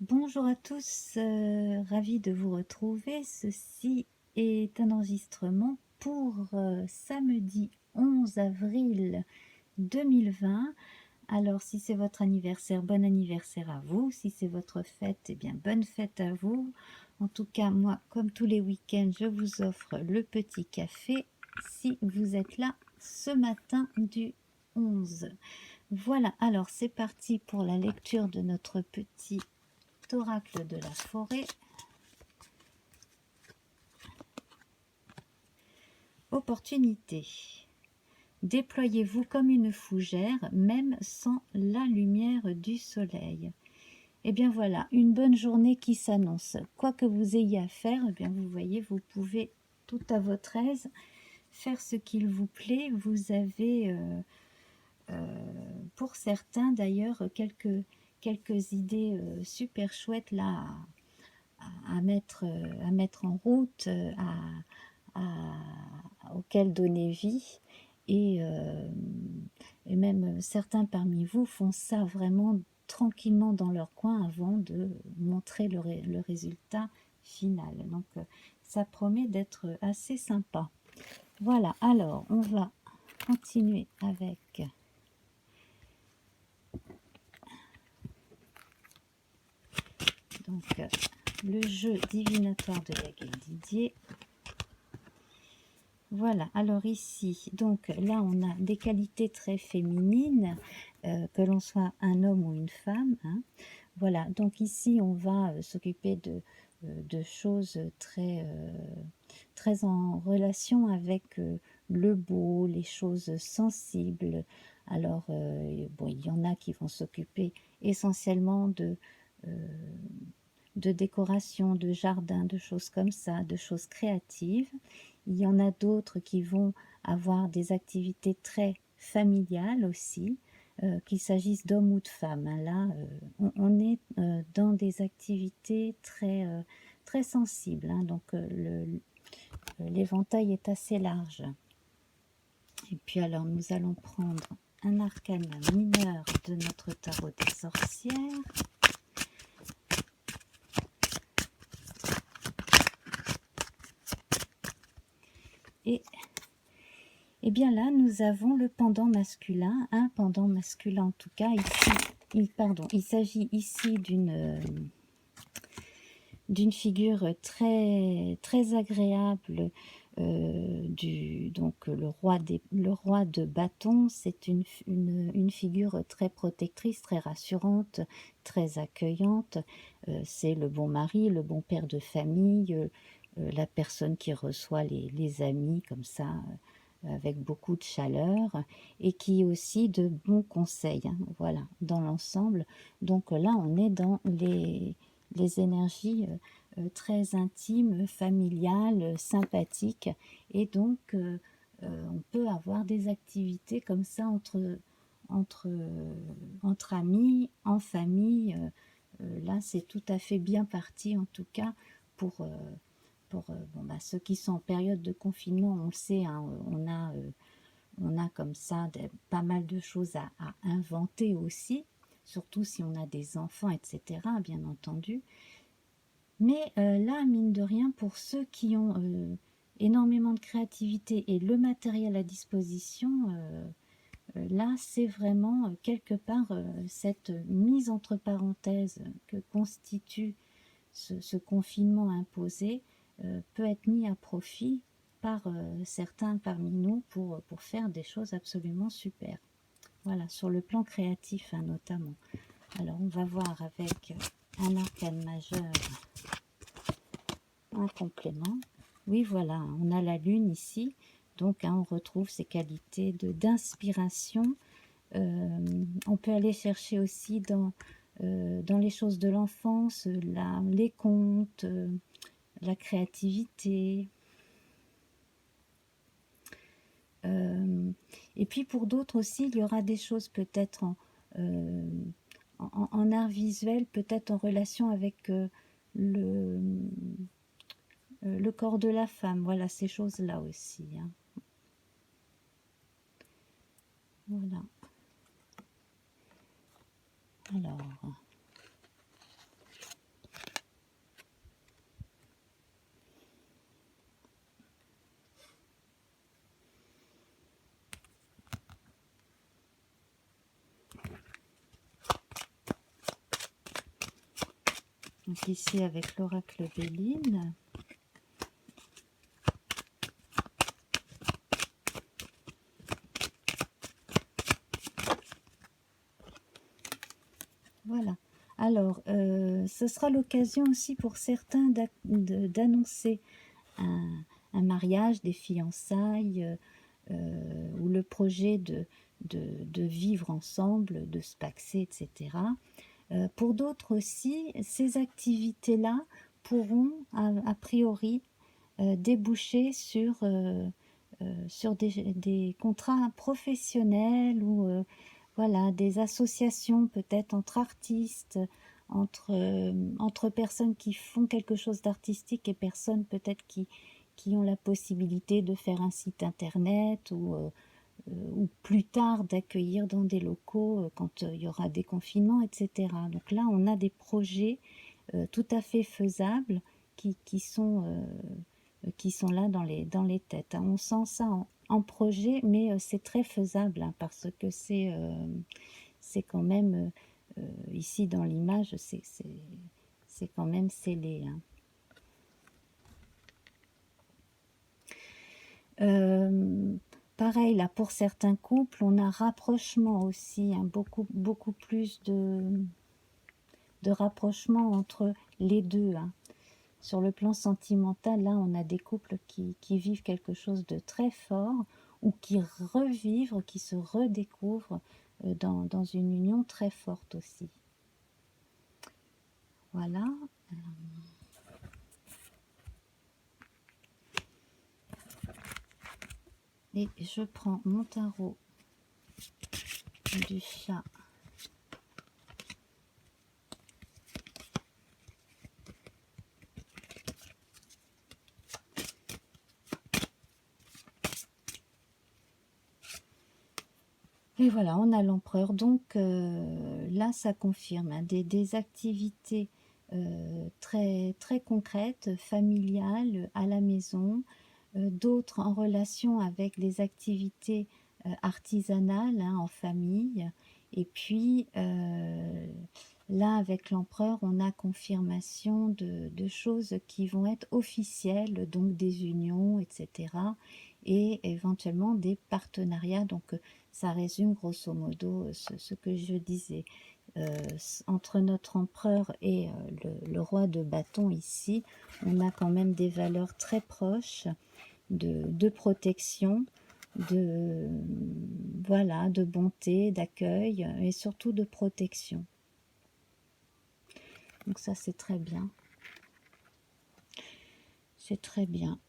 Bonjour à tous, ravie de vous retrouver. Ceci est un enregistrement pour samedi 11 avril 2020. Alors si c'est votre anniversaire, bon anniversaire à vous. Si c'est votre fête, eh bien bonne fête à vous. En tout cas, moi, comme tous les week-ends, je vous offre le petit café si vous êtes là ce matin du 11. Voilà, alors c'est parti pour la lecture de notre petit oracle de la forêt. Opportunité. Déployez-vous comme une fougère, même sans la lumière du soleil. Et bien voilà, une bonne journée qui s'annonce. Quoi que vous ayez à faire, eh bien vous voyez, vous pouvez tout à votre aise faire ce qu'il vous plaît. Vous avez, pour certains d'ailleurs, quelques idées super chouettes là à mettre en route, auquel donner vie. Et même certains parmi vous font ça vraiment tranquillement dans leur coin avant de montrer le résultat final. Donc ça promet d'être assez sympa. Voilà, alors on va continuer avec donc le jeu divinatoire de Yael Didier. Voilà, alors ici, donc là on a des qualités très féminines, que l'on soit un homme ou une femme, hein. Voilà, donc ici on va s'occuper de choses très en relation avec le beau, les choses sensibles. Alors, bon, il y en a qui vont s'occuper essentiellement de décoration, de jardin, de choses comme ça, de choses créatives. Il y en a d'autres qui vont avoir des activités très familiales aussi, qu'il s'agisse d'hommes ou de femmes. Là, on est dans des activités très sensibles, hein, donc l'éventail est assez large. Et puis alors, nous allons prendre un arcane mineur de notre tarot des sorcières. Et bien là, nous avons le pendant masculin, un pendant masculin en tout cas. Ici, il s'agit ici d'une figure très agréable. Donc le roi de bâton, c'est une figure très protectrice, très rassurante, très accueillante. C'est le bon mari, le bon père de famille, la personne qui reçoit les amis comme ça, avec beaucoup de chaleur, et qui est aussi de bons conseils, hein, voilà, dans l'ensemble. Donc là, on est dans les énergies très intimes, familiales, sympathiques, et donc on peut avoir des activités comme ça entre, entre amis, en famille. Là, c'est tout à fait bien parti, en tout cas, pour bon, ceux qui sont en période de confinement. On le sait, hein, on a comme ça pas mal de choses à inventer aussi, surtout si on a des enfants, etc., bien entendu. Mais là, mine de rien, pour ceux qui ont énormément de créativité et le matériel à disposition, là, c'est vraiment quelque part cette mise entre parenthèses que constitue ce confinement imposé peut être mis à profit par certains parmi nous pour faire des choses absolument super. Voilà, sur le plan créatif, hein, notamment. Alors, on va voir avec un arcane majeur un complément. Oui, voilà, on a la lune ici. Donc, hein, on retrouve ces qualités d'inspiration. On peut aller chercher aussi dans les choses de l'enfance, les contes, la créativité. Et puis pour d'autres aussi, il y aura des choses peut-être en art visuel, peut-être en relation avec le corps de la femme. Voilà, ces choses-là aussi, hein. Voilà. Alors, Donc ici avec l'oracle Béline. Voilà. Alors, ce sera l'occasion aussi pour certains d'annoncer un mariage, des fiançailles, ou le projet de vivre ensemble, de se paxer, etc. Pour d'autres aussi, ces activités-là pourront, a priori, déboucher sur des contrats professionnels ou voilà, des associations peut-être entre artistes, entre personnes qui font quelque chose d'artistique et personnes peut-être qui ont la possibilité de faire un site internet ou plus tard d'accueillir dans des locaux quand il y aura des confinements, etc. Donc là, on a des projets tout à fait faisables qui sont là dans les têtes. On sent ça en projet, mais c'est très faisable hein, parce que c'est quand même, ici dans l'image, c'est quand même scellé. Hein. Pareil, là, pour certains couples, on a rapprochement aussi, hein, beaucoup plus de rapprochement entre les deux. Hein. Sur le plan sentimental, là, on a des couples qui vivent quelque chose de très fort ou qui revivent, qui se redécouvrent dans une union très forte aussi. Voilà. Et je prends mon tarot du chat. Et voilà, on a l'empereur. Donc là, ça confirme hein, des activités très, très concrètes, familiales, à la maison. D'autres en relation avec des activités artisanales hein, en famille. Et puis là, avec l'empereur, on a confirmation de choses qui vont être officielles, donc des unions, etc. Et éventuellement des partenariats. Donc ça résume grosso modo ce que je disais. Entre notre empereur et le roi de bâton ici, on a quand même des valeurs très proches de protection, voilà, de bonté, d'accueil et surtout de protection. Donc ça c'est très bien. C'est très bien.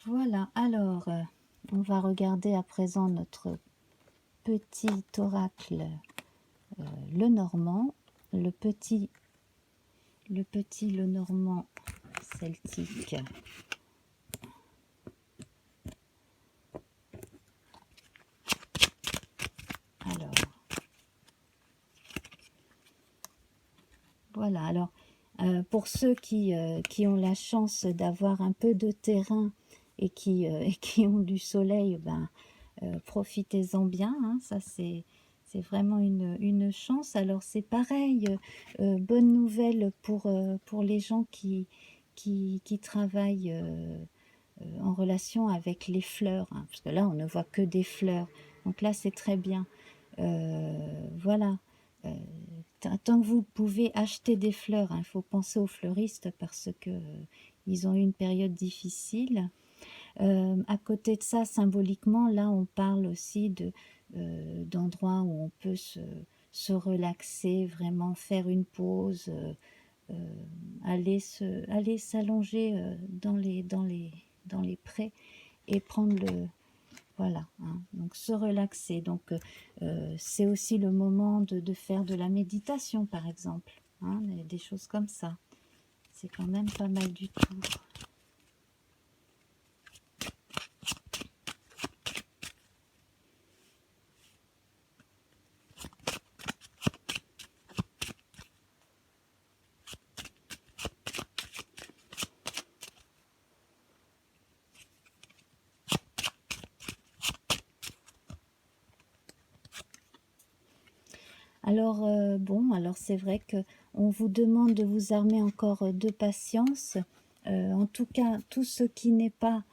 Voilà, alors on va regarder à présent notre petit oracle Lenormand, le petit Lenormand celtique. Alors, voilà, alors pour ceux qui ont la chance d'avoir un peu de terrain et qui ont du soleil, ben, profitez-en bien, hein, ça c'est vraiment une chance. Alors c'est pareil, bonne nouvelle pour les gens qui travaillent en relation avec les fleurs, hein, parce que là on ne voit que des fleurs, donc là c'est très bien. Voilà, tant que vous pouvez acheter des fleurs, il faut penser aux fleuristes parce que ils ont eu une période difficile. À côté de ça, symboliquement, là on parle aussi d'endroits où on peut se relaxer, vraiment faire une pause, aller s'allonger dans les prés et prendre voilà, hein, donc se relaxer. Donc c'est aussi le moment de faire de la méditation par exemple, hein, des choses comme ça. C'est quand même pas mal du tout. Alors, bon, alors c'est vrai que on vous demande de vous armer encore de patience. En tout cas, tout ce qui n'est pas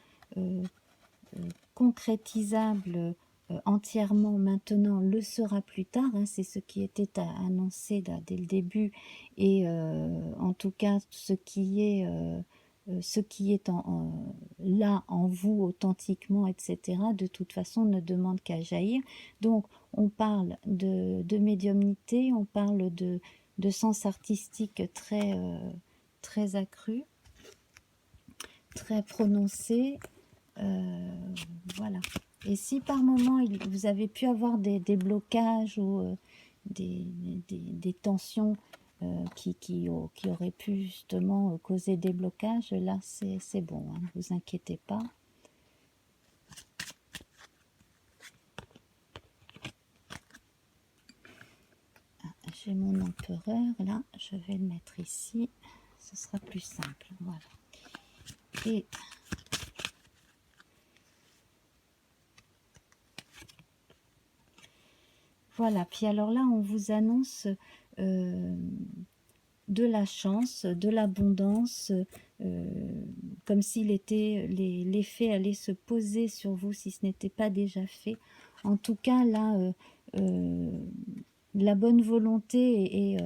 concrétisable entièrement maintenant le sera plus tard, hein, c'est ce qui était annoncé là, dès le début, et en tout cas ce qui est là en vous authentiquement, etc., de toute façon ne demande qu'à jaillir. Donc on parle de médiumnité, on parle de sens artistique très accru, très prononcé. Voilà. Et si par moment vous avez pu avoir des blocages ou des, des tensions qui auraient pu justement causer des blocages, là c'est bon, hein, ne vous inquiétez pas. J'ai mon empereur là, je vais le mettre ici, ce sera plus simple. Voilà. Et voilà, puis alors là, on vous annonce de la chance, de l'abondance, comme s'il était, les faits allaient se poser sur vous si ce n'était pas déjà fait. En tout cas, là, la bonne volonté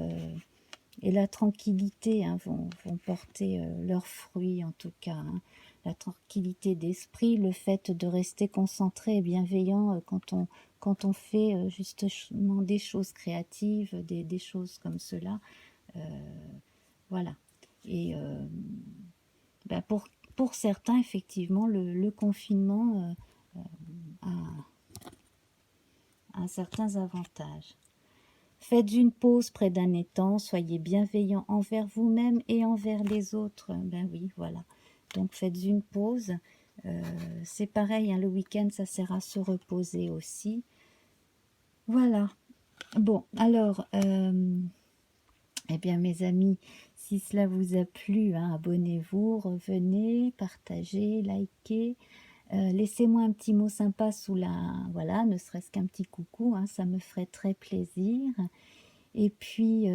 et la tranquillité hein, vont porter leurs fruits, en tout cas. Hein. La tranquillité d'esprit, le fait de rester concentré et bienveillant quand on fait justement des choses créatives, des choses comme cela. Voilà. Et ben pour certains, effectivement, le confinement a certains avantages. Faites une pause près d'un étang, soyez bienveillant envers vous-même et envers les autres. Ben oui, voilà. Donc faites une pause. C'est pareil, hein, le week-end, ça sert à se reposer aussi. Voilà. Bon, alors, eh bien mes amis, si cela vous a plu, hein, abonnez-vous, revenez, partagez, likez. Laissez-moi un petit mot sympa sous la... Voilà, ne serait-ce qu'un petit coucou, hein, ça me ferait très plaisir. Et puis,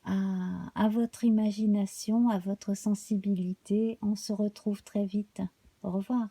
à votre imagination, à votre sensibilité, on se retrouve très vite. Au revoir.